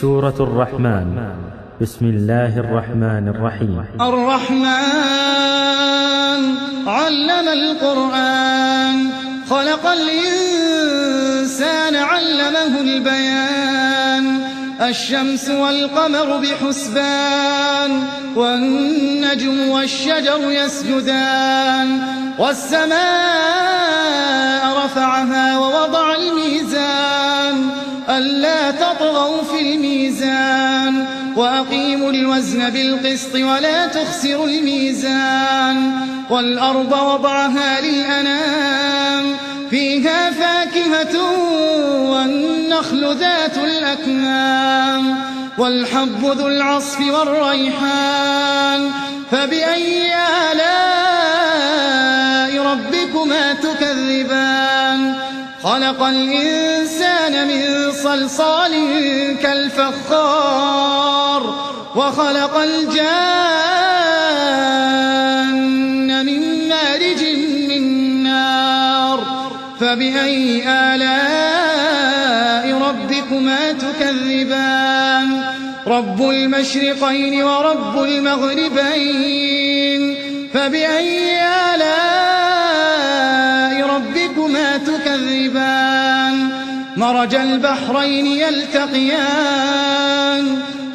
سورة الرحمن. بسم الله الرحمن الرحيم. الرحمن علم القرآن، خلق الإنسان علمه البيان. الشمس والقمر بحسبان، والنجم والشجر يسجدان. والسماء رفعها ووضع الميزان، ألا تطغوا في الميزان. وأقيموا الوزن بالقسط ولا تخسروا الميزان. والأرض وضعها للأنام، فيها فاكهة والنخل ذات الأكمام، والحب ذو العصف والريحان. فبأي آلاء ربكما تكذبان؟ خلق الإنسان من صلصال كالفخار، وخلق الجان من مارج من نار. فبأي آلاء ربكما تكذبان؟ رب المشرقين ورب المغربين. فبأي آلاء ربكما تكذبان؟ مرج البحرين يلتقيان،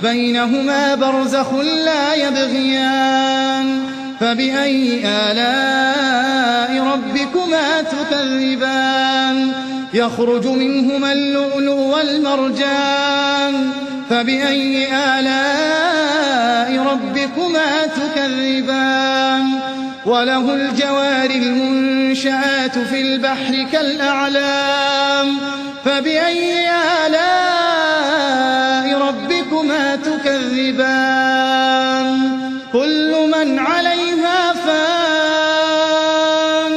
بينهما برزخ لا يبغيان. فبأي آلاء ربكما تكذبان؟ يخرج منهما اللؤلؤ والمرجان. فبأي آلاء ربكما تكذبان؟ وله الجوار المنشآت في البحر كالأعلام. فبأي آلاء ربكما تكذبان؟ كل من عليها فان،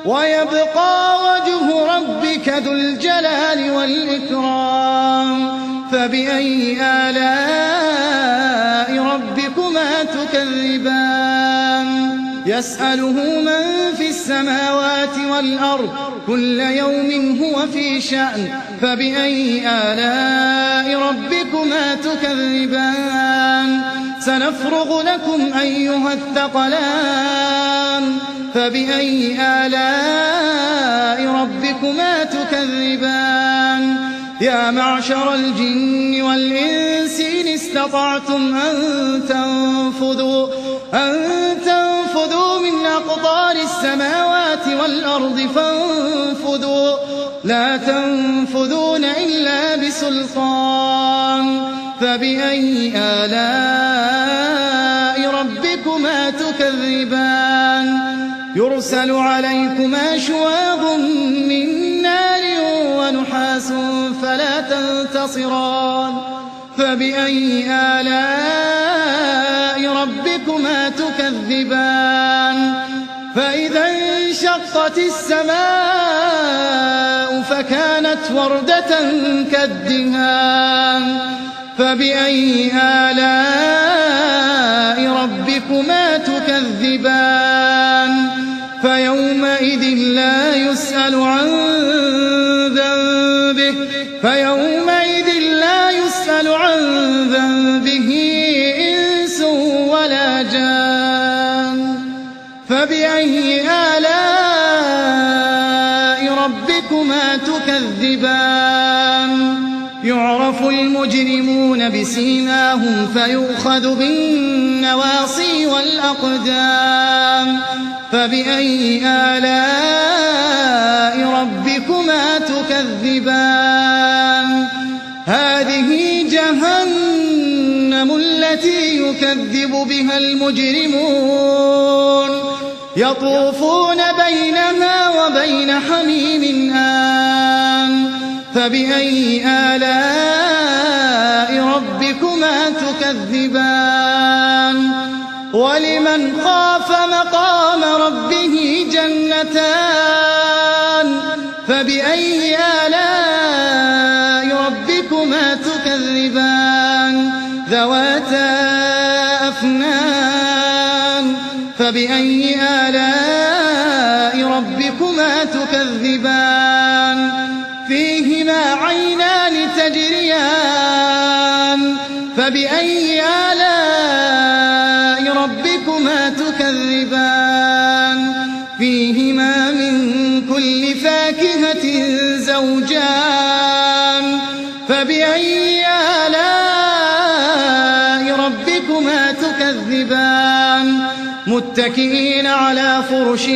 ويبقى وجه ربك ذو الجلال والإكرام. فبأي آلاء ربكما تكذبان؟ يسأله من في السماوات والأرض، كل يوم هو في شأن. فبأي آلاء ربكما تكذبان؟ سنفرغ لكم أيها الثقلان. فبأي آلاء ربكما تكذبان؟ يا معشر الجن والإنس إن استطعتم أن تنفذوا من أقطار السماوات والأرض فانفذوا، لا تنفذون إلا بسلطان. فبأي آلاء ربكما تكذبان؟ يرسل عليكما شواظ من نار ونحاس فلا تنتصران. فبأي آلاء ربكما تكذبان؟ فإذا انشقت السماء فكانت وردة كالدهان. فبأي آلاء ربكما تكذبان؟ فيومئذ لا يسأل عن ذنبه إنس ولا جان. فبأي آلاء ربكما تكذبان؟ يعرف المجرمون بسيماهم فيؤخذ بالنواصي والأقدام. فبأي آلاء ربكما تكذبان؟ هذه جهنم التي يكذب بها المجرمون، يطوفون بينها وبين حميم آن. فبأي آلاء ربكما تكذبان؟ ولمن خاف مقام ربه جنتان. فبأي آلاء ربكما تكذبان؟ ذواتا أفنان. فبأي آلاء ربكما تكذبان؟ فيهما عينان تجريان فبأي آلاء ربكما تكذبان فيهما من كل فاكهة زوجان فبأي آلاء ربكما تكذبان متكئين على فرش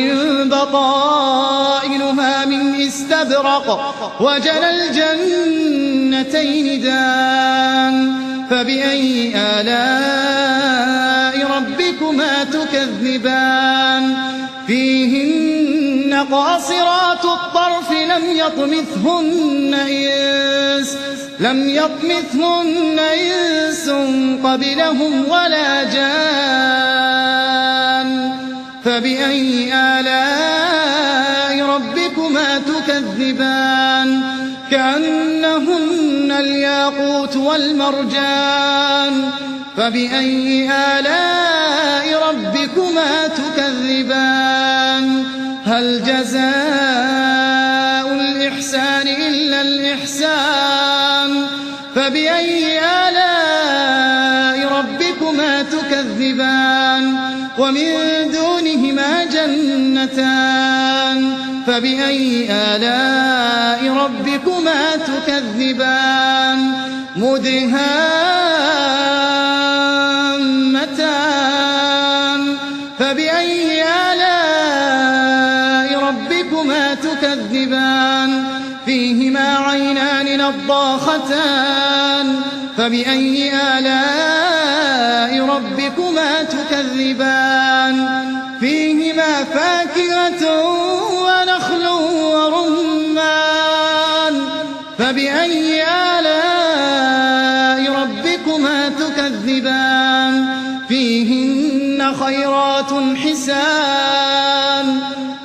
بطائنها من استبرق وجنى الجنتين دان فبأي آلاء ربكما تكذبان فيهن قاصرات الطرف لم يطمثهن إنس قبلهم ولا جان فبأي آلاء ربكما تكذبان كأنهن الياقوت والمرجان فبأي آلاء ربكما تكذبان هل جزاء الإحسان إلا الإحسان فبأي آلاء ربكما تكذبان ومن دونهما جنتان فبأي آلاء ربكما تكذبان مدهامتان فبأي آلاء ربكما تكذبان فيهما عينان نضاختان فبأي آلاء ربكما تكذبان فيهما فاكهة ونخل ورمان فبأي آلاء ربكما تكذبان فيهن خيرات حسان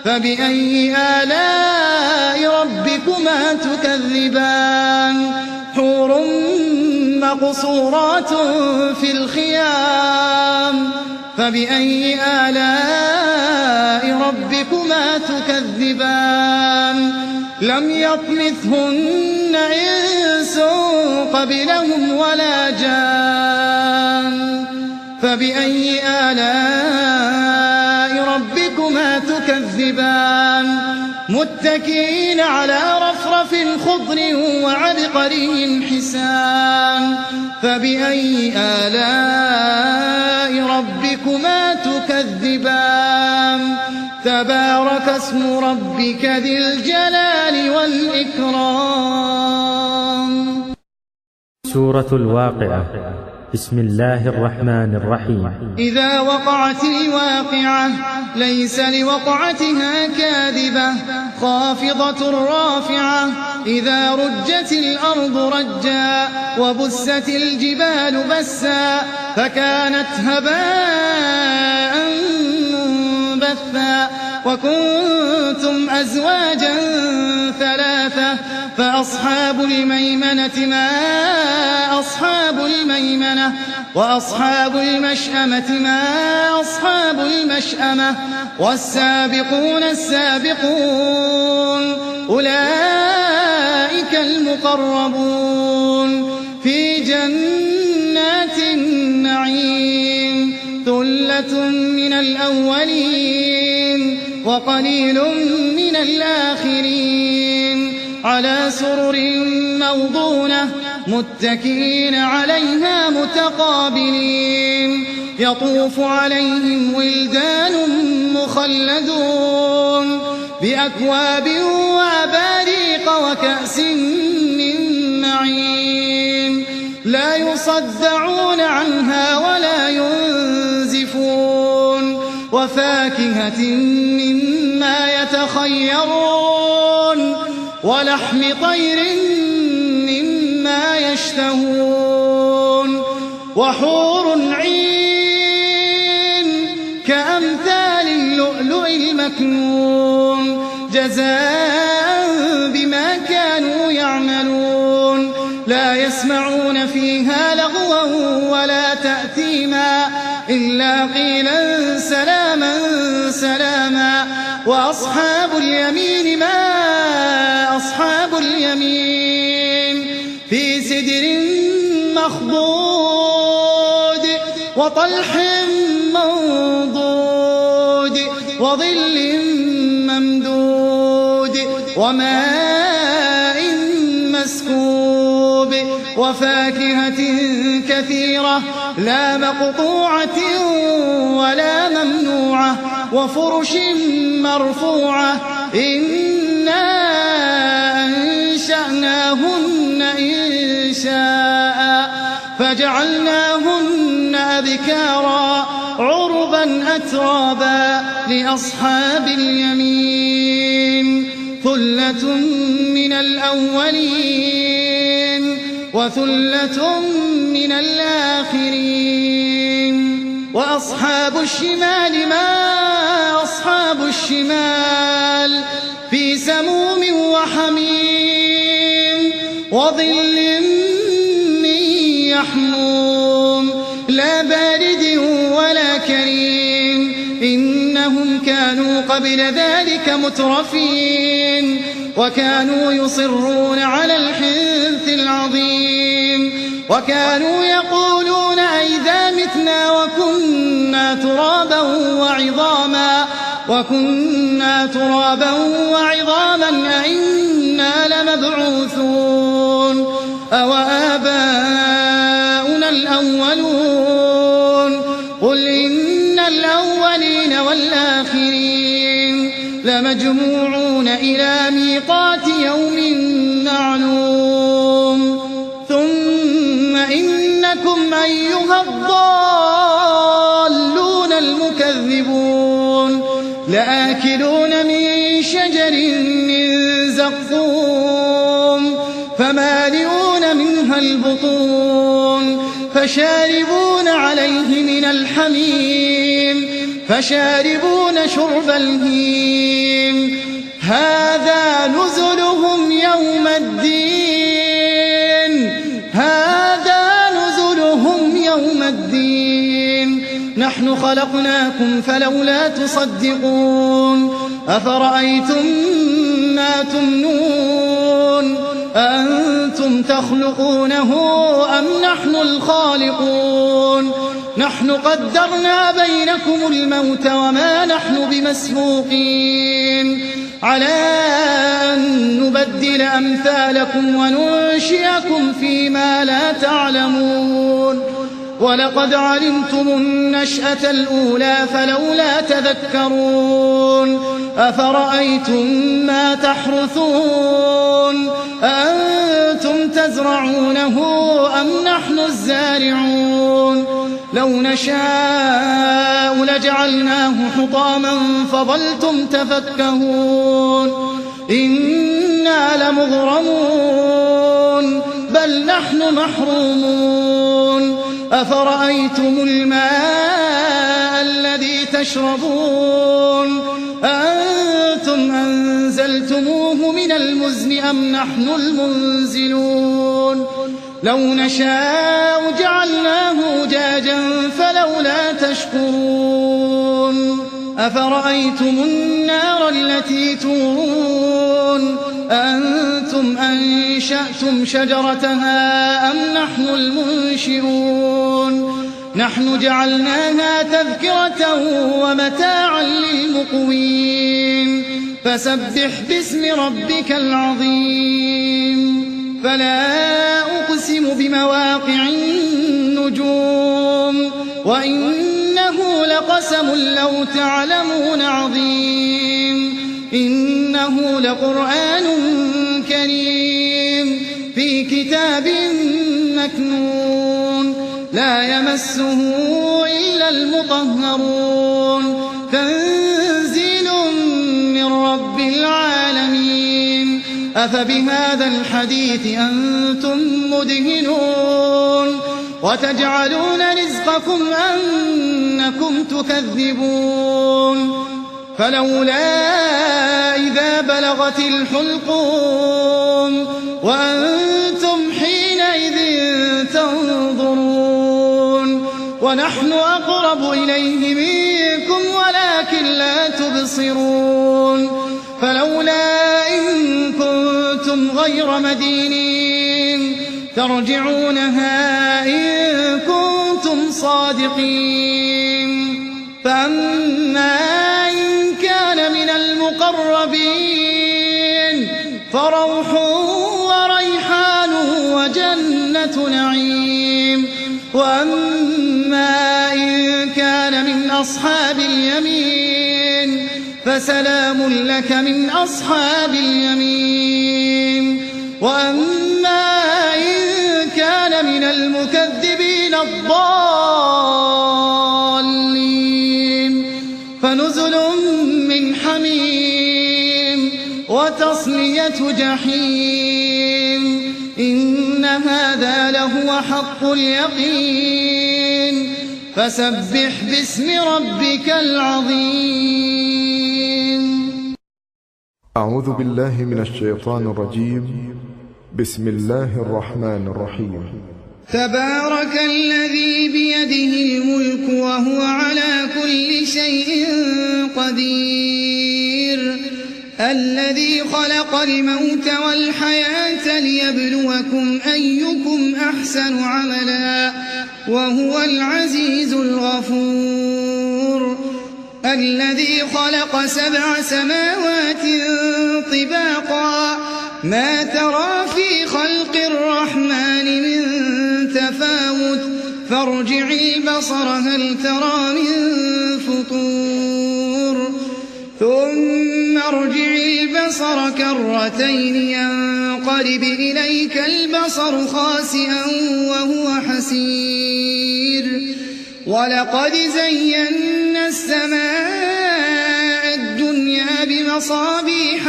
فبأي آلاء ربكما تكذبان حور مقصورات في الخيام فبأي آلاء ربكما تكذبان لم يطمثهن إنس قبلهم ولا جان فبأي آلاء ربكما تكذبان متكئين على رفرف خضر وعبقري حسان فبأي آلاء ربكما تكذبان تبارك اسم ربك ذي الجلال والإكرام. سورة الواقعة. بسم الله الرحمن الرحيم. إذا وقعت الواقعة ليس لوقعتها كاذبة خافضة رافعة إذا رجت الأرض رجا وبست الجبال بسا فكانت هباء منبثا وكنتم أزواجا ثلاثة فأصحاب الميمنة ما أصحاب الميمنة وأصحاب المشأمة ما أصحاب المشأمة والسابقون السابقون أولئك المقربون في جنات النعيم ثلة من الأولين وقليل من الآخرين على سرر موضونة متكئين عليها متقابلين يطوف عليهم ولدان مخلدون بأكواب وأباريق وكأس من معين لا يصدعون عنها ولا ينزفون وفاكهة مما يتخيرون ولحم طير مما يشتهون وحور عين كأمثال اللؤلؤ المكنون جزاء بما كانوا يعملون لا يسمعون فيها لغوا ولا تأثيما إلا قيلا سلاما سلاما وأصحاب اليمين ما أصحاب اليمين في سدر مخضود وطلح منضود وظل ممدود وماء مسكوب وفاكهة كثيرة لا مقطوعة ولا ممنوعة وفرش مرفوعة إنا أنشأناهن إنشاء فجعلناهن أبكارا عربا أترابا لأصحاب اليمين ثلة من الأولين وثلة من الآخرين وأصحاب الشمال ما أصحاب الشمال في سموم وحميم وظل من يحموم لا بارد ولا كريم إنهم كانوا قبل ذلك مترفين وكانوا يصرون على الحنث العظيم وكانوا يقولون أئذا متنا وكنا ترابا وعظاما أئنا لمبعوثون أوآباؤنا الأولون قل إن الأولين والآخرين لمجموعون إلى ميقات يوم معلوم ثم إنكم أيها الضالون المكذبون لآكلون من شجر من زقوم فمالئون منها البطون فشاربون عليه من الحميم فشاربون شرب الهيم هذا نزلهم يوم الدين هذا نزلهم يوم الدين نحن خلقناكم فلولا تصدقون أفرأيتم ما تمنون أأنتم تخلقونه أم نحن الخالقون نحن قدرنا بينكم الموت وما نحن بمسبوقين على أن نبدل أمثالكم وننشئكم فيما لا تعلمون ولقد علمتم النشأة الأولى فلولا تذكرون أفرأيتم ما تحرثون أأنتم تزرعونه أم نحن الزارعون لو نشاء لجعلناه حطاما فظلتم تفكهون إنا لمغرمون بل نحن محرومون أفرأيتم الماء الذي تشربون أأنتم أنزلتموه من المزن أم نحن المنزلون لو نشاء جعلناه أجاجا فلولا تشكرون أفرأيتم النار التي تورون أأنتم أنشأتم شجرتها أم نحن المنشئون نحن جعلناها تذكرة ومتاعا للمقوين فسبح باسم ربك العظيم فلا أقسم بمواقع النجوم وإنه لقسم لو تعلمون عظيم إنه لقرآن كريم في كتاب مكنون لا يمسه إلا المطهرون تنزيل من رب العالمين أفبهذا الحديث أنتم مدهنون وتجعلون رزقكم أنكم تكذبون فلولا إذا بلغت الحلقوم وأنتم حينئذ تنظرون ونحن أقرب إليه منكم ولكن لا تبصرون فلولا إن كنتم غير مدينين ترجعونها إن كنتم صادقين. فأما إن كان من المقربين فروح وريحان وجنة نعيم. وأما إن كان من أصحاب اليمين فسلام لك من أصحاب اليمين. وأما إن كان من المكذبين الضالين فنزل من حميم وتصلية جحيم. إن هذا لهو حق اليقين. فسبح باسم ربك العظيم. أعوذ بالله من الشيطان الرجيم. بسم الله الرحمن الرحيم. تبارك الذي بيده الملك وهو على كل شيء قدير. الذي خلق الموت والحياة ليبلوكم أيكم أحسن عملا وهو العزيز الغفور. الذي خلق 7 سماوات طباقا ما ترى في خلق الرحمن من تفاوت فارجع البصر هل ترى من فطور. ثم ارجع البصر كرتين ينقلب إليك البصر خاسئا وهو حسير. ولقد زينا السماء الدنيا بمصابيح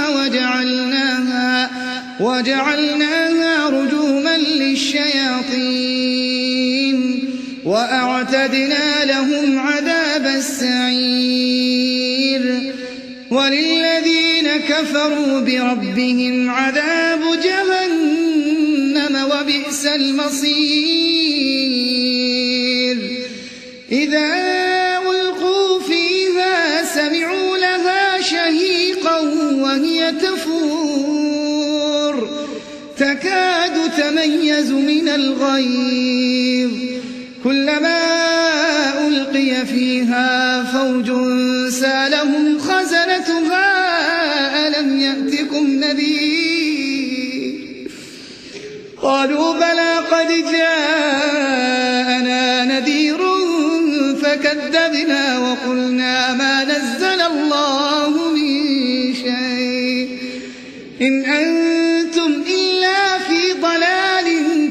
وجعلناها رجوما للشياطين وأعتدنا لهم عذاب السعير. وللذين كفروا بربهم عذاب جهنم وبئس المصير. إذا ألقوا فيها سمعوا لها شهيقا وهي تفور تكاد تميز من الغيظ. كلما ألقي فيها فوج سألهم خزنتها ألم يأتكم نذير. قالوا بلى قد جاءنا نذير فكذبنا وقلنا ما نزل الله من شيء إن أنتم إلا في ضلال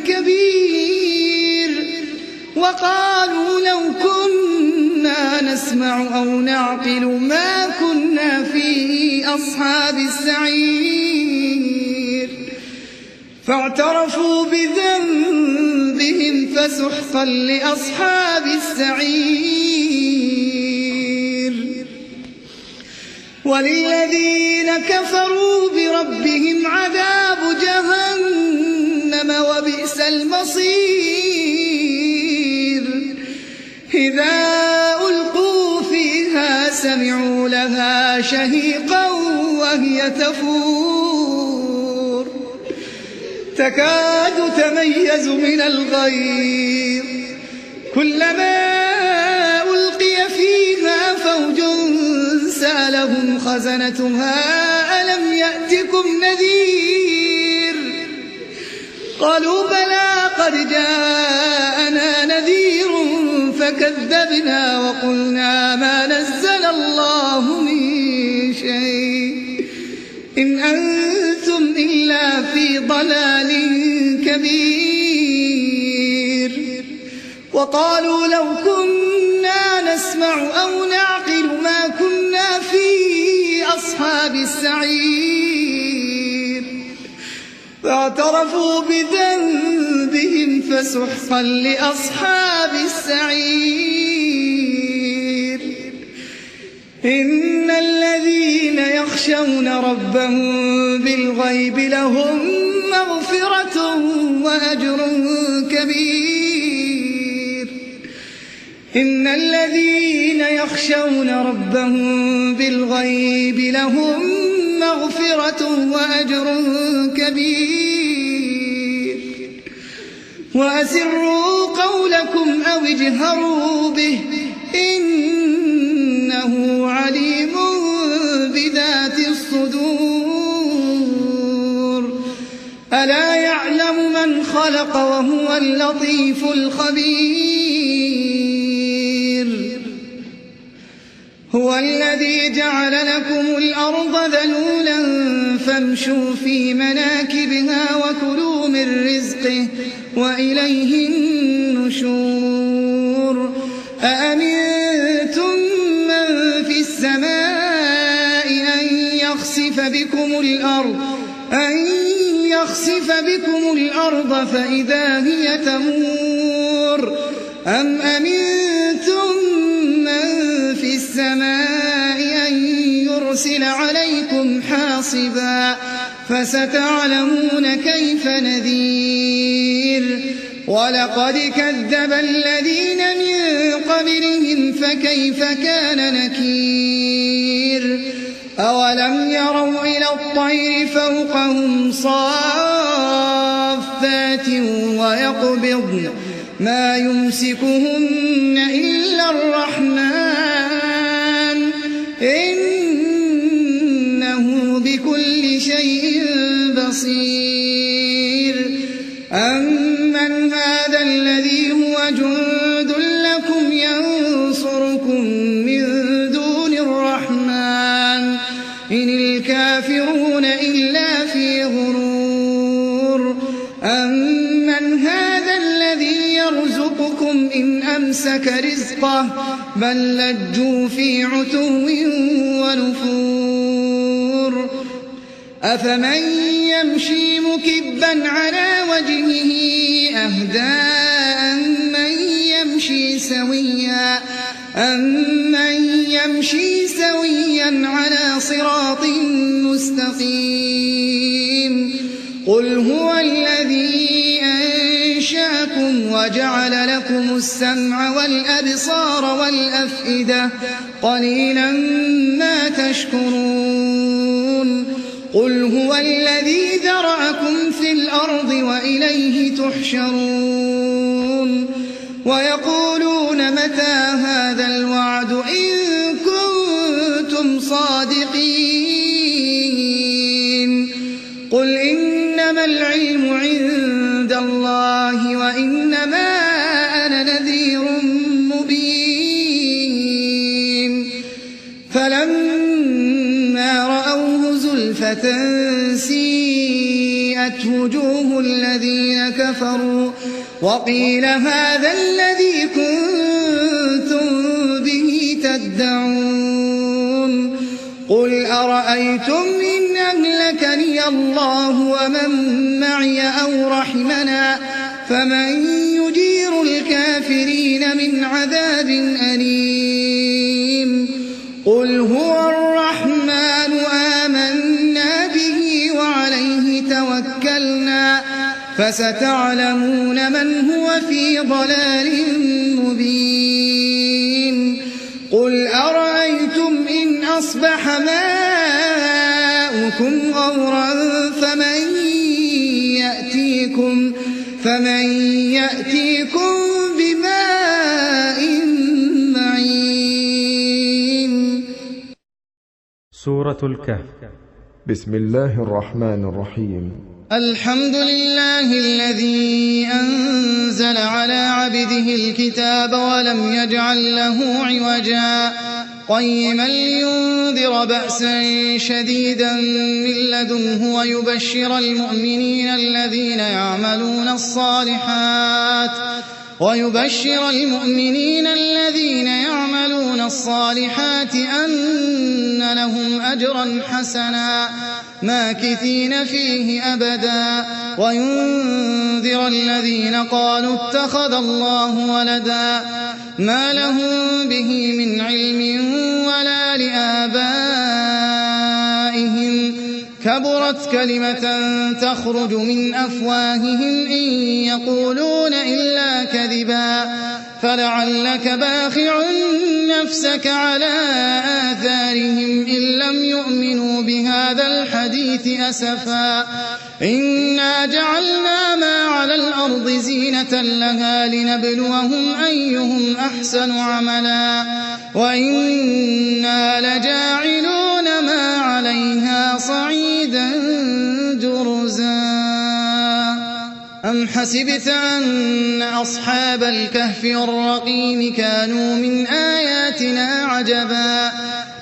كبير. وقالوا لو كنا نسمع أو نعقل ما كنا في أصحاب السعير. فاعترفوا بذنبهم فسحقا لأصحاب السعير. وللذين كفروا بربهم عذاب جهنم وبئس المصير. إذا ألقوا فيها سمعوا لها شهيقا وهي تفور تكاد تميز من الغيظ. كلما ألقي فيها فوج سألهم خزنتها ألم يأتكم نذير. قالوا بلى قد جاءنا نذير فكذبنا وقلنا ما نزل الله من شيء إن أنتم إلا في ضلال كبير. وقالوا لو كنا نسمع أو نعقل ما كنا في أصحاب السعير. فاعترفوا بذنبهم فسحقا لأصحاب السعير. إن الذين يخشون ربهم بالغيب لهم مغفرة وأجر كبير. إن الذين يخشون ربهم بالغيب لهم مغفرة وأجر كبير. وأسروا قولكم أو اجهروا به إنه عليم بذات الصدور ألا يعلم من خلق وهو اللطيف الخبير هو الذي جعل لكم الأرض ذلولا فامشوا في مناكبها وكلوا من رزقه وإليه النشور أأمنتم من في السماء أن يخسف بكم الأرض فإذا هي تمور أم أمنتم من في السماء أن يرسل عليكم حاصبا فستعلمون كيف نذير ولقد كذب الذين من قبلهم فكيف كان نكير أولم يروا إلى الطير فوقهم صافات ويقبضن ما يمسكهن إلا الرحمن إنه بكل شيء بصير أمن هذا الذي هو جند لكم ينصركم من دون الرحمن إن الكافرون إلا في غرور أمن هذا الذي يرزقكم إن أمسك رزقه بل لجوا في عتو ونفور أفمن يمشي مكبا على وجهه أهدى أمن يمشي سويا على صراط مستقيم قل هو الذي أنشأكم وجعل لكم السمع والأبصار والأفئدة قليلا ما تشكرون قل هو الذي ذرأكم في الأرض وإليه تحشرون ويقولون متى هذا الوعد إن كنتم صادقين قل إنما العلم عند الله وإنما أنا نذير مبين فلما رأوه زلفة سيئت وجوه الذين كفروا وقيل هذا الذي كنتم به تدعون قل أرأيتم إن أهلكني الله ومن معي أو رحمنا فمن يجير الكافرين من عذاب أليم قل هو الرحمن آمنا به وعليه توكلنا فستعلمون من هو في ضلال مبين قل أرأيتم إن أصبح ماؤكم غورا فمن يأتيكم بماء معين. سورة الكهف. بسم الله الرحمن الرحيم. الحمد لله الذي أنزل على عبده الكتاب ولم يجعل له عوجا قيما لينذر بأسا شديدا من لدنه ويبشر المؤمنين الذين يعملون الصالحات أن لهم أجرا حسنا ماكثين فيه أبدا وينذر الذين قالوا اتخذ الله ولدا ما لهم به من علم ولا لآبائهم كبرت كلمة تخرج من أفواههم إن يقولون إلا كذبا فلعلك باخع نفسك على آثارهم إن لم يؤمنوا بهذا الحديث أسفا إنا جعلنا ما على الأرض زينة لها لنبلوهم أيهم أحسن عملا وإنا لجاعلون ما عليها صعيدا جرزا أم حسبت أن أصحاب الكهف والرقيم كانوا من آياتنا عجبا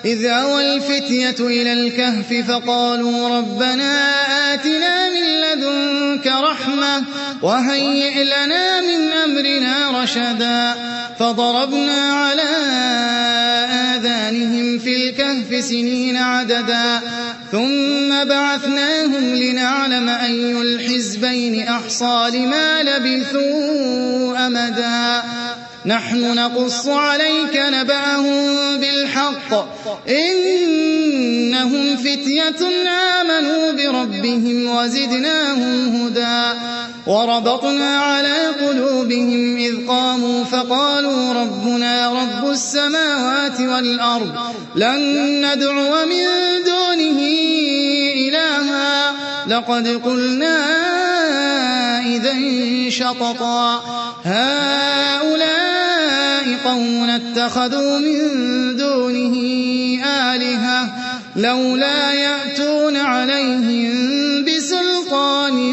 إذ أوى الفتية إلى الكهف فقالوا ربنا آتنا من لدنك رحمة وهيئ لنا من أمرنا رشدا فضربنا على آذانهم في الكهف سنين عددا ثم بعثناهم لنعلم أي الحزبين أحصى لما لبثوا أمدا نحن نقص عليك نبأهم بالحق إنهم فتية آمنوا بربهم وزدناهم هدى وربطنا على قلوبهم إذ قاموا فقالوا ربنا رب السماوات والأرض لن ندعو من دونه إلها لقد قلنا إذا شططا هؤلاء قوم اتخذوا من دونه آلهة لولا يأتون عليهم بسلطان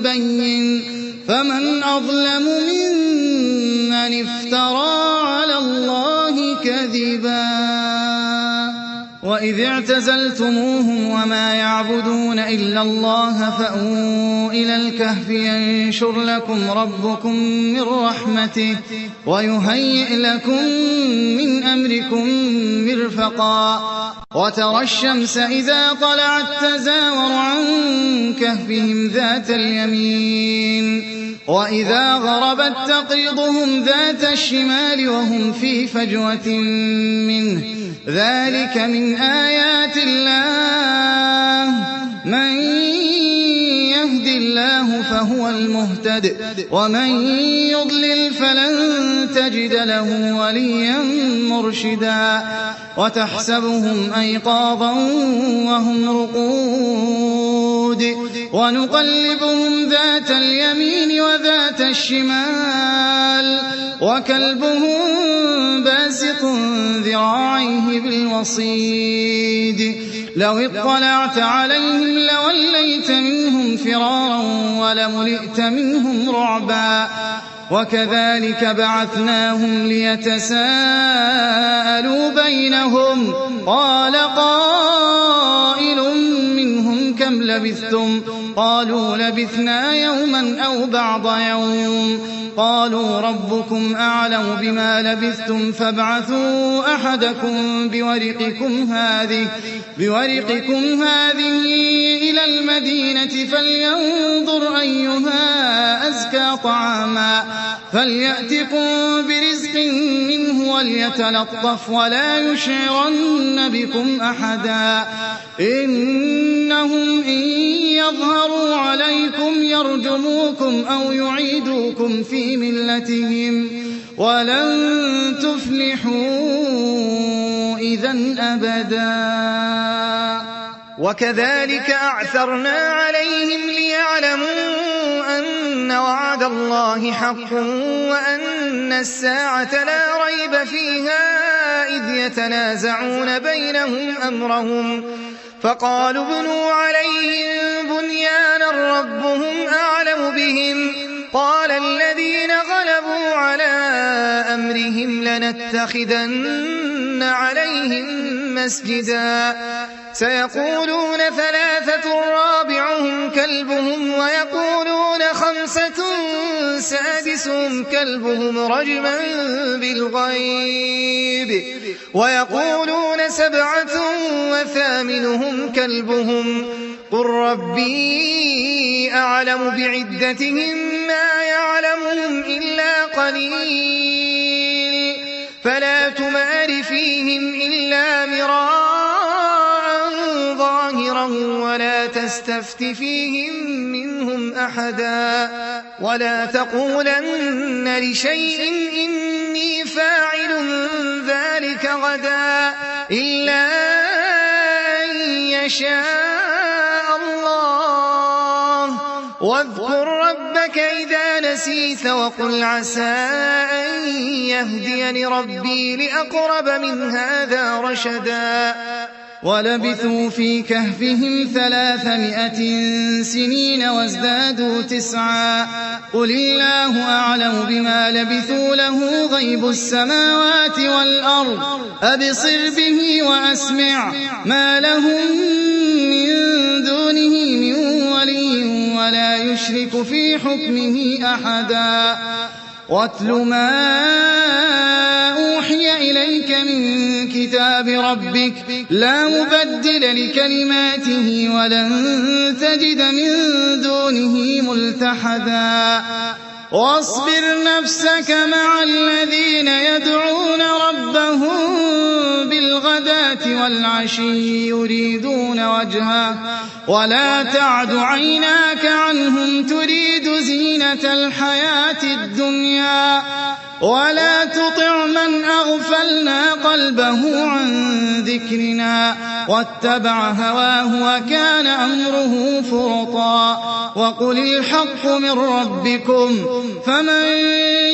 بين فمن أظلم ممن افترى على الله كذبا وإذ اعتزلتموهم وما يعبدون إلا الله فأووا إلى الكهف ينشر لكم ربكم من رحمته ويهيئ لكم من أمركم مرفقا وترى الشمس إذا طلعت تزاور عن كهفهم ذات اليمين وإذا غربت تقرضهم ذات الشمال وهم في فجوة منه ذلك من آيات الله من يهد الله فهو المهتد ومن يضلل فلن تجد له وليا مرشدا وتحسبهم أيقاظا وهم رقود ونقلبهم ذات اليمين وذات الشمال وكلبهم باسط ذراعيه بالوصيد لو اطلعت عليهم لوليت منهم فرارا ولملئت منهم رعبا وكذلك بعثناهم ليتساءلوا بينهم قال قائل منهم كم لبثتم قالوا لبثنا يوما أو بعض يوم قالوا ربكم أعلم بما لبثتم فابعثوا أحدكم بورقكم هذه إلى المدينة فلينظر أيها أزكى طعاما فليأتكم برزق منه وليتلطف ولا يشعرن بكم أحدا إنهم إن يظهروا عليكم يرجموكم أو يعيدوكم في ملتهم ولن تفلحوا إذا أبدا وكذلك أعثرنا عليهم ليعلموا أن وعد الله حق وأن الساعة لا ريب فيها إذ يتنازعون بينهم أمرهم فقالوا ابنوا عليهم بنيانا ربهم أعلم بهم قال الذين غلبوا على أمرهم لنتخذن عليهم مسجدا سيقولون ثلاثة رابعهم كلبهم ويقولون خمسة سادسهم كلبهم رجما بالغيب ويقولون سبعة وثامنهم كلبهم قل ربي أعلم بعدتهم ما يعلمهم إلا قليل فلا تمار فيهم إلا مراء ظاهرا ولا تستفت فيهم منهم أحدا ولا تقولن لشيء إني فاعل ذلك غدا إلا أن يشاء الله واذكر ربك إذا نسيت وقل عسى أن يهديني ربي لأقرب من هذا رشدا ولبثوا في كهفهم 300 سنين وازدادوا 9 قل الله أعلم بما لبثوا له غيب السماوات والأرض أبصر به وأسمع ما لهم من دونه من ولي ولا يشرك في حكمه أحدا واتل ما أوحي إليك من كتاب ربك لا مبدل لكلماته ولن تجد من دونه ملتحدا واصبر نفسك مع الذين يدعون ربهم بالغداة والعشي يريدون وجهه ولا تعد عيناك عنهم تريد زينة الحياة الدنيا ولا تطع من أغفلنا قلبه عن ذكرنا واتبع هواه وكان أمره فرطا وقل الحق من ربكم فمن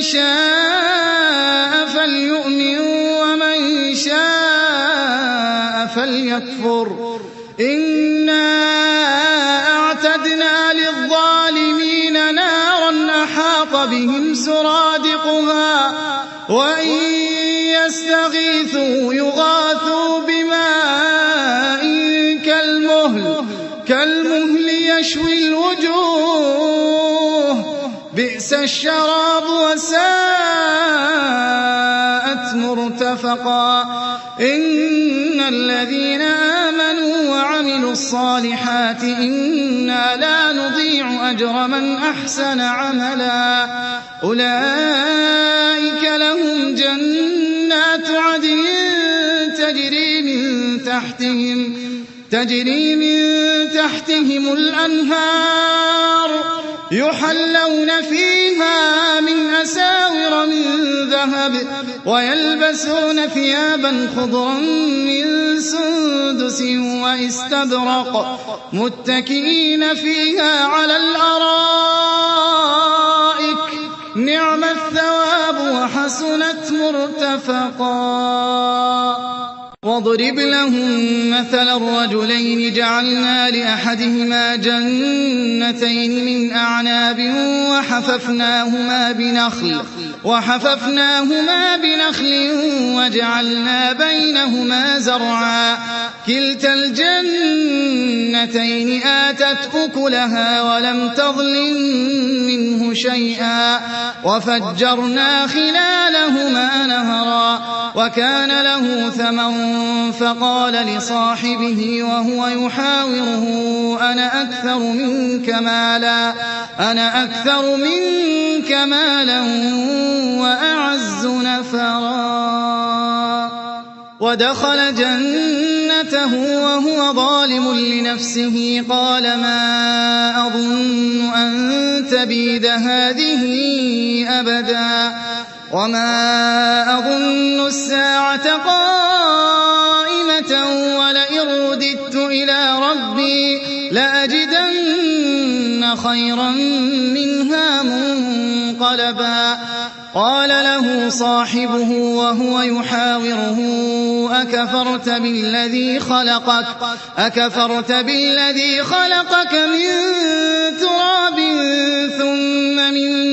شاء فليؤمن ومن شاء فليكفر إنا أعتدنا للظالمين نارا أحاط بهم سرادقها وإن يستغيثوا يغاثوا بماء كالمهل يشوي الوجوه بئس الشراب وساءت مرتفقا إن الذين آمنوا وعملوا الصالحات إنا لا نضيع أجر من أحسن عملا أولئك لهم جنات عدن تجري من تحتهم الأنهار يحلون فيها من أساور من ذهب ويلبسون ثيابا خضرا من سندس واستبرق متكئين فيها على الأرائك نعم الثواب وحسنت مرتفقا واضرب لهم مثل الرجلين جعلنا لأحدهما جنتين من أعناب وحففناهما بنخل وجعلنا بينهما زرعا كلتا الجنتين آتت أكلها ولم تظلم منه شيئا وفجرنا خلالهما نهرا وكان له ثمر فقال لصاحبه وهو يحاوره أنا أكثر منك مالا وأعز نفرا ودخل جنته وهو ظالم لنفسه قال ما أظن أن تبيد هذه أبدا وما أظن الساعة قائمة ولئن رددت إلى ربي لأجدن خيرا منها منقلبا قال له صاحبه وهو يحاوره أكفرت بالذي خلقك من تراب ثم من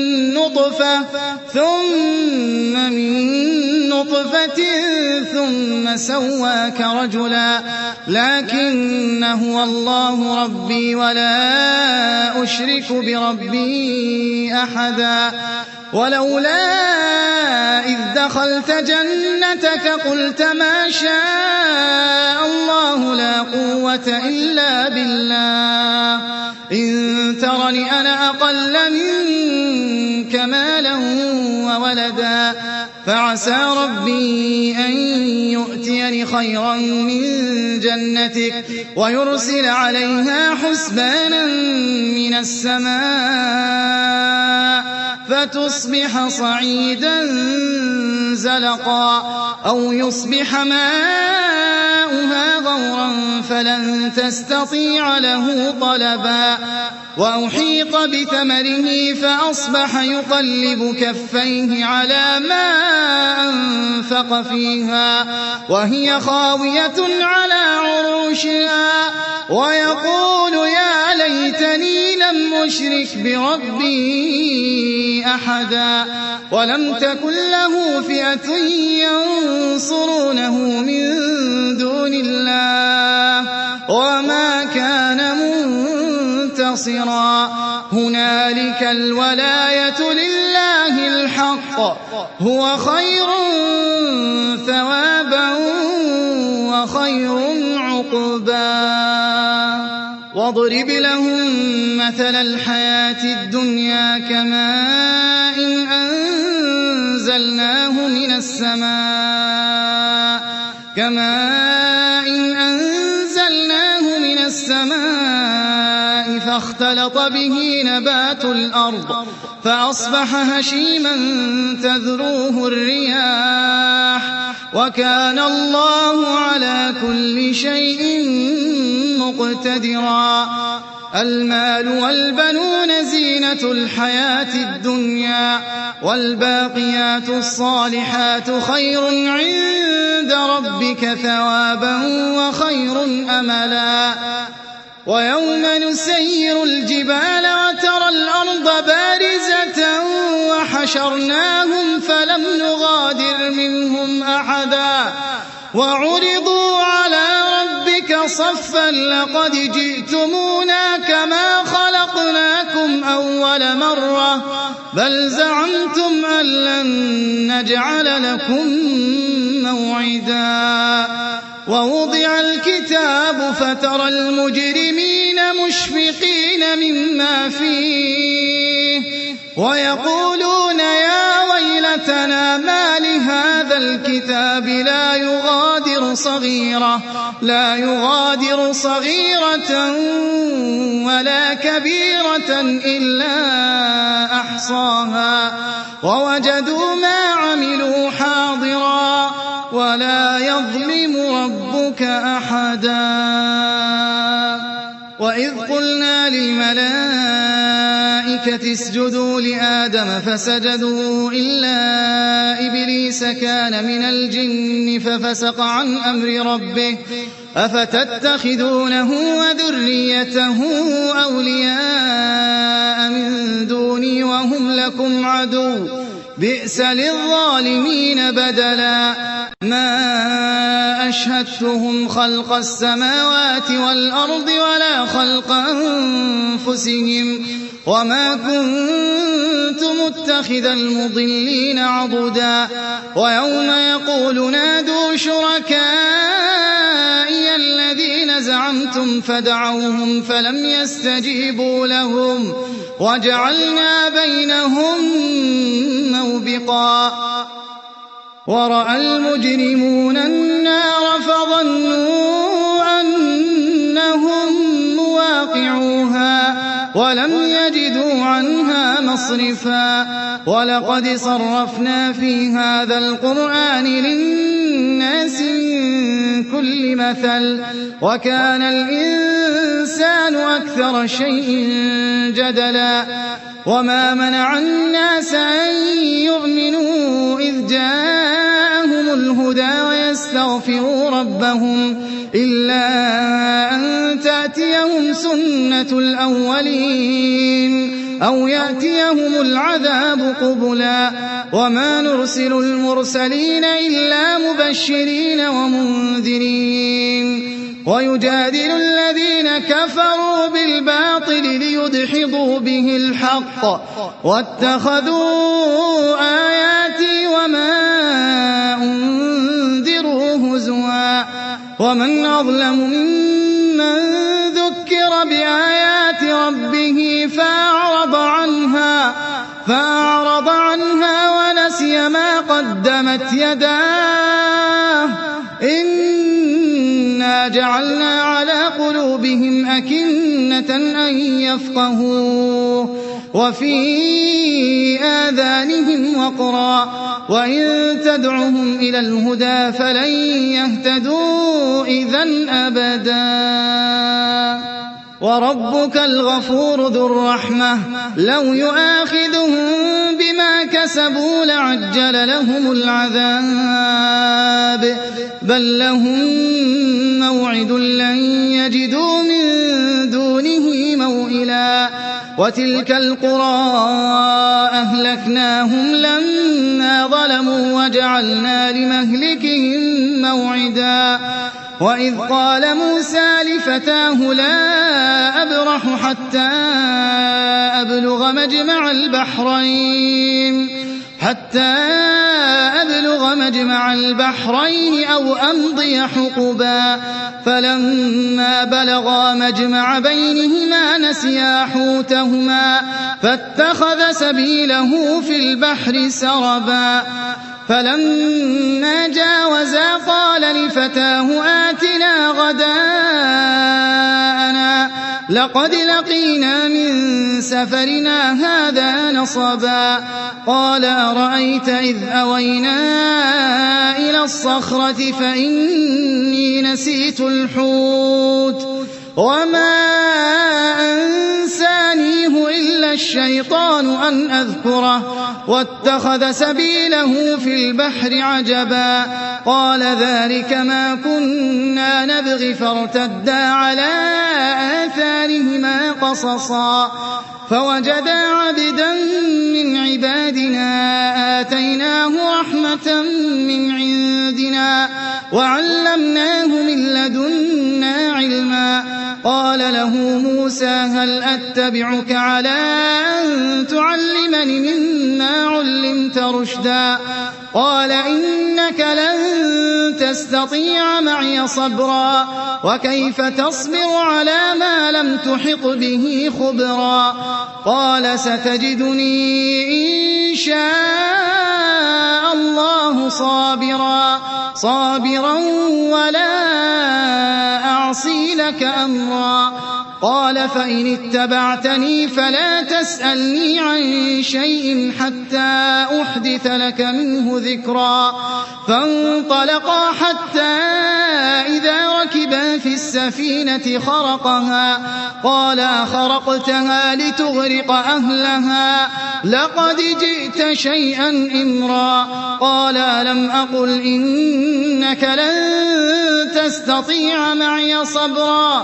نطفة ثم سواك رجلا لكن هو الله ربي ولا أشرك بربي أحدا ولولا إذ دخلت جنتك قلت ما شاء الله لا قوة إلا بالله إن ترني أنا أقل منك مالا وولدا فعسى ربي أن يؤتيني خيرا من جنتك ويرسل عليها حسبانا من السماء فتصبح صعيدا زلقا أو يصبح ماؤها غورا فلن تستطيع له طلبا وأحيط بثمره فأصبح يقلب كفيه على ما أنفق فيها وهي خاوية على عروشها ويقول يا ليتني لم أشرك بربي أحدا ولم تكن له فئة ينصرونه من دون الله وما كان منتصرا هنالك الولاية لله الحق هو خير ثوابا وخير عقبا واضرب لهم مثل الحياة الدنيا كماء أنزلناه من السماء فاختلط به نبات الأرض فأصبح هشيما تذروه الرياح وكان الله على كل شيء مقتدرا المال والبنون زينة الحياة الدنيا والباقيات الصالحات خير عند ربك ثوابا وخير أملا ويوم نسير الجبال وترى الأرض بارزة وحشرناهم فلم نغادر منهم أحدا وعرضوا على ربك صفا لقد جئتمونا كما خلقناكم أول مرة بل زعمتم أن لن نجعل لكم موعدا ووضع الكتاب فترى المجرمين مشفقين مما فيه ويقولون يا ويلتنا ما لهذا الكتاب لا يغادر صغيرة ولا كبيرة إلا أحصاها ووجدوا ما عملوا حاضرا ولا يظلم ربك أحدا وإذ قلنا للملائكة اسجدوا لآدم فسجدوا إلا إبليس كان من الجن ففسق عن أمر ربه أفتتخذونه وذريته أولياء من دوني وهم لكم عدو بئس للظالمين بدلا ما أشهدتهم خلق السماوات والأرض ولا خلق أنفسهم وما كنت متخذ المضلين عضدا ويوم يقول نادوا شركائي الذين زعمتم فدعوهم فلم يستجيبوا لهم وجعلنا بينهم موبقا ورأى المجرمون النار فظنوا أنهم مواقعوها ولم يجدوا عنها مصرفا ولقد صرفنا في هذا القرآن للناس من كل مثل وكان الإنسان أكثر شيء جدلا وما منع الناس أن يؤمنوا إذ جاءهم الهدى ويستغفروا ربهم إلا أن تأتيهم سنة الأولين أو يأتيهم العذاب قبلا وما نرسل المرسلين إلا مبشرين ومنذرين ويجادل الذين كفروا بالباطل ليدحضوا به الحق واتخذوا آياتي وما أنذروا هزوا ومن أظلم ممن ذكر بآيات ربه فأعرض عنها ونسي ما قدمت يداه إنا جعلنا على قلوبهم أكنة أن يفقهوه وفي آذانهم وقرا وإن تدعهم إلى الهدى فلن يهتدوا إذا أبدا وربك الغفور ذو الرحمة لو يؤاخذهم بما كسبوا لعجل لهم العذاب بل لهم موعد لن يجدوا من دونه موئلا وتلك القرى أهلكناهم لما ظلموا وجعلنا لمهلكهم موعدا وإذ قال موسى لفتاه لا أبرح حتى أبلغ مجمع البحرين أو أمضي حقبا فلما بلغا مجمع بينهما نسيا حوتهما فاتخذ سبيله في البحر سربا فلما جاوزا قال لفتاه آتنا غداءنا لقد لقينا من سفرنا هذا نصبا قال أرأيت إذ أوينا إلى الصخرة فإني نسيت الحوت وما أنسانيه إلا الشيطان أن أذكره واتخذ سبيله في البحر عجبا قال ذلك ما كنا نبغي فارتدا على آثارهما قصصا فوجدا عبدا من عبادنا آتيناه رحمة من عندنا وعلمناه من لدنا علما قال له موسى هل أتبعك على أن تعلمني مما علمت رشدا قال إنك لن تستطيع معي صبرا وكيف تصبر على ما لم تحط به خبرا قال ستجدني إن شاء الله صابرا ولا أعصي لك أمرا قال فإن اتبعتني فلا تسألني عن شيء حتى أحدث لك منه ذكرا فانطلقا حتى إذا ركبا في السفينة خرقها قال أخرقتها لتغرق أهلها لقد جئت شيئا إمرا قال ألم أقل إنك لن تستطيع معي صبرا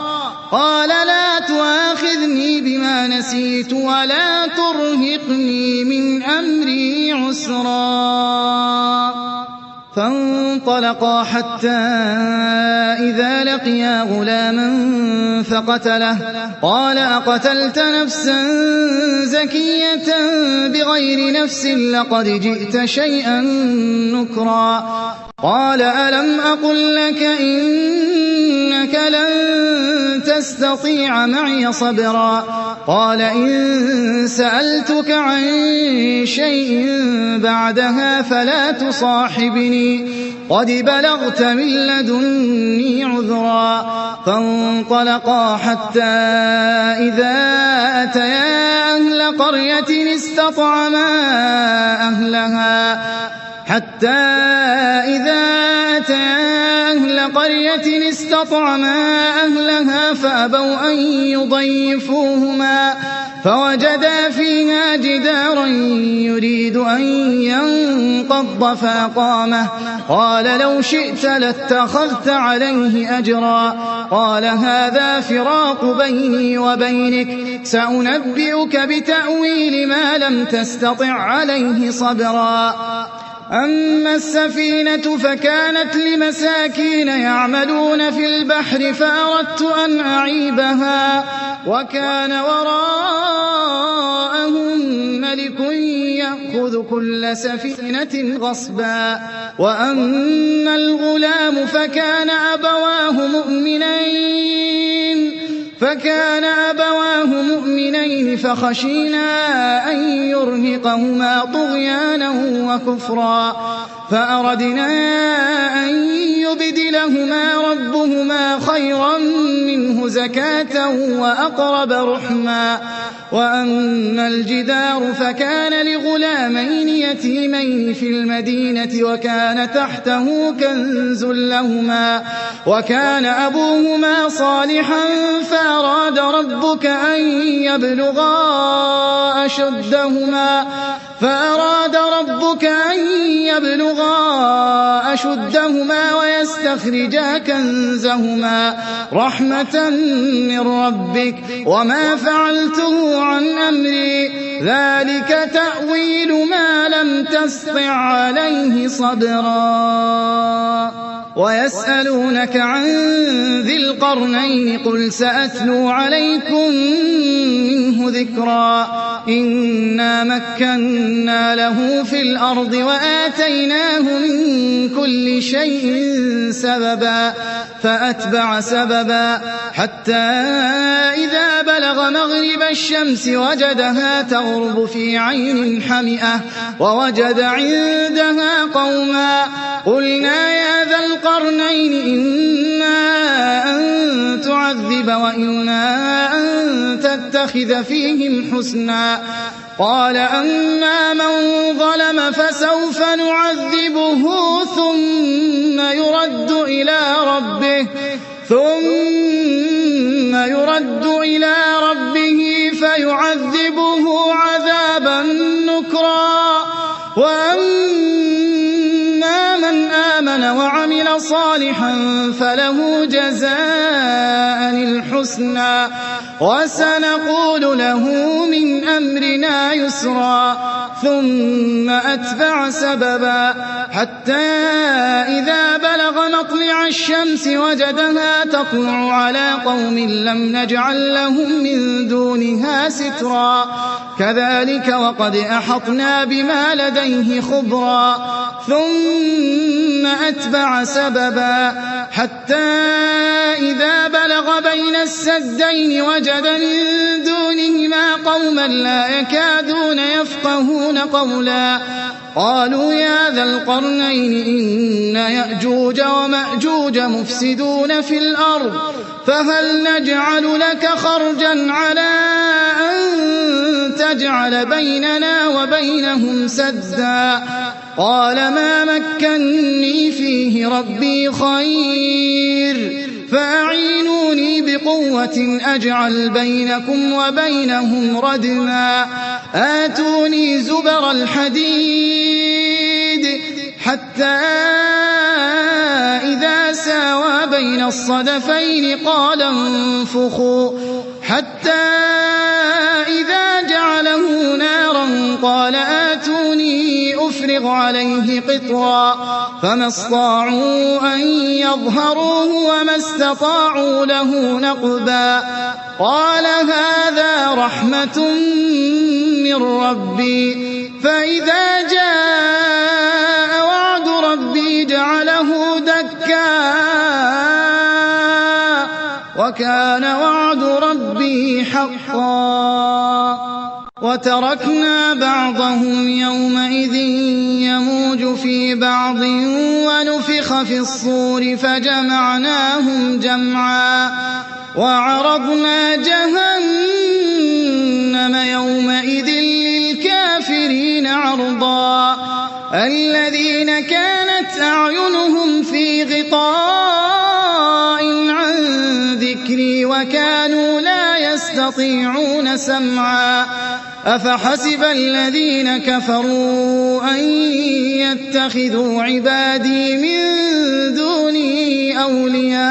قال لا تؤاخذني بما نسيت ولا ترهقني من أمري عسرا فانطلقا حتى إذا لقيا غلاما فقتله قال أقتلت نفسا زكية بغير نفس لقد جئت شيئا نكرا قال ألم أقل لك إنك لن تستطيع معي صبرا قال إن سألتك عن شيء بعدها فلا تصاحبني قد بلغت من لدني عذرا فانطلقا حتى إذا أتيا أهل قرية استطعما أهلها فأبوا أن يضيفوهما فوجدا فيها جدارا يريد أن ينقض فأقامه قال لو شئت لاتخذت عليه أجرا قال هذا فراق بيني وبينك سأنبئك بتأويل ما لم تستطع عليه صبرا أما السفينة فكانت لمساكين يعملون في البحر فأردت أن أعيبها وكان وراءهم ملك يأخذ كل سفينة غصبا وأما الغلام فكان أبواه مؤمنين فخشينا أن يرهقهما طغيانا وكفرا فأردنا أن يبدلهما ربهما خيرا منه زكاة وأقرب رحما وأما الجدار فكان لغلامين يتيمين في المدينة وكان تحته كنز لهما وكان أبوهما صالحا فأراد ربك أن يبلغا أشدهما ويستخرجا كنزهما رحمة من ربك وما فعلته عن أمري ذلك تأويل ما لم تسطع عليه صبرا ويسألونك عن ذي القرنين قل سأتلو عليكم منه ذكرا إنا مكنا له في الأرض وآتيناه من كل شيء سببا فأتبع سببا حتى إذا بلغ مغرب الشمس وجدها تغرب في عين حمئة ووجد عندها قوما قلنا يا ذا القرنين إما أن تعذب وإما أن تتخذ فيهم حسنا قال أما من ظلم فسوف نعذبه ثم يرد إلى ربه فيعذبه عذابا نكرا وأما من آمن وعمل صالحا فله جزاء الحسنى وسنقول له من أمرنا يسرا ثم أتبع سببا حتى إذا بلغ مطلع الشمس وجدها تطلع على قوم لم نجعل لهم من دونها سترا كذلك وقد أحطنا بما لديه خبرا ثم أتبع سببا حتى إذا بلغ بين السدين وجد من دونهما قوما لا يكادون يفقهون قولا قالوا يا ذا القرنين إن يأجوج ومأجوج مفسدون في الأرض فهل نجعل لك خرجا على أن تجعل بيننا وبينهم سدا قال ما مكني فيه ربي خير فأعينوني بقوة أجعل بينكم وبينهم ردما آتوني زبر الحديد حتى إذا ساوى بين الصدفين قال انفخوا حتى إذا جعله نارا قال آتوني أفرغ عليه قطرا فما استطاعوا أن يظهروه وما استطاعوا له نقبا قال هذا رحمة من ربي فإذا جاء وعد ربي جعله دكا وكان وعد ربي حقا وتركنا بعضهم يومئذ يموج في بعض ونفخ في الصور فجمعناهم جمعا وعرضنا جهنم يومئذ للكافرين عرضا الذين كانت أعينهم في غطاء عن ذكري وكانوا لا يستطيعون سمعا أفحسب الذين كفروا أن يتخذوا عبادي من دوني أولياء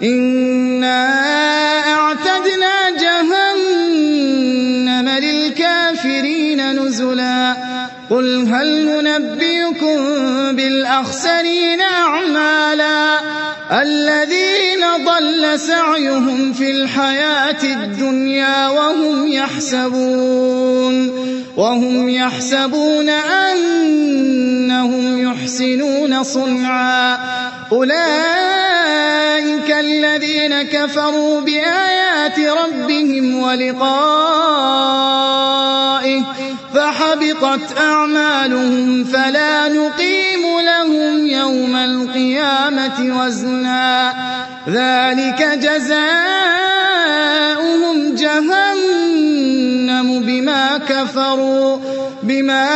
إنا أعتدنا جهنم للكافرين نزلا قل هل ننبئكم بالأخسرين أعمالا الذين ضل سعيهم في الحياة الدنيا وهم يحسبون أنهم يحسنون صنعا أولئك الذين كفروا بآيات ربهم ولقائه فحبطت أعمالهم فلا نقيم لهم يوم القيامة وزنا ذلك جزاؤهم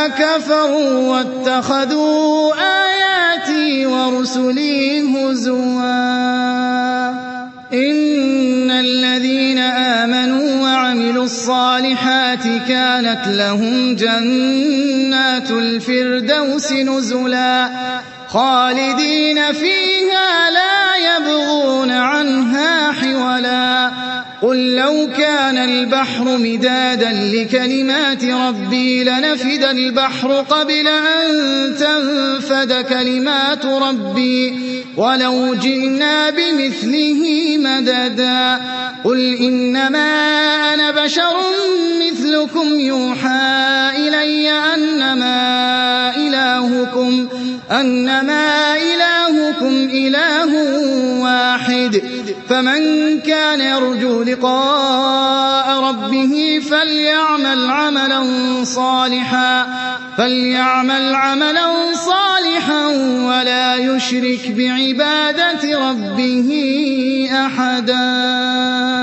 كفروا واتخذوا آياتي ورسلي هزوا. إن الذين آمنوا وعملوا الصالحات كانت لهم جنات الفردوس نزلا خالدين فيها لا يبغون عنها حولا. قل لو كان البحر مدادا لكلمات ربي لنفد البحر قبل أن تنفد كلمات ربي ولو جئنا بمثله مددا. قل إنما أنا بشر مثلكم يوحى إلي أنما إلهكم إله واحد فمن كان يرجو لقاء ربه فليعمل عملا صالحا ولا يشرك بعبادة ربه أحدا.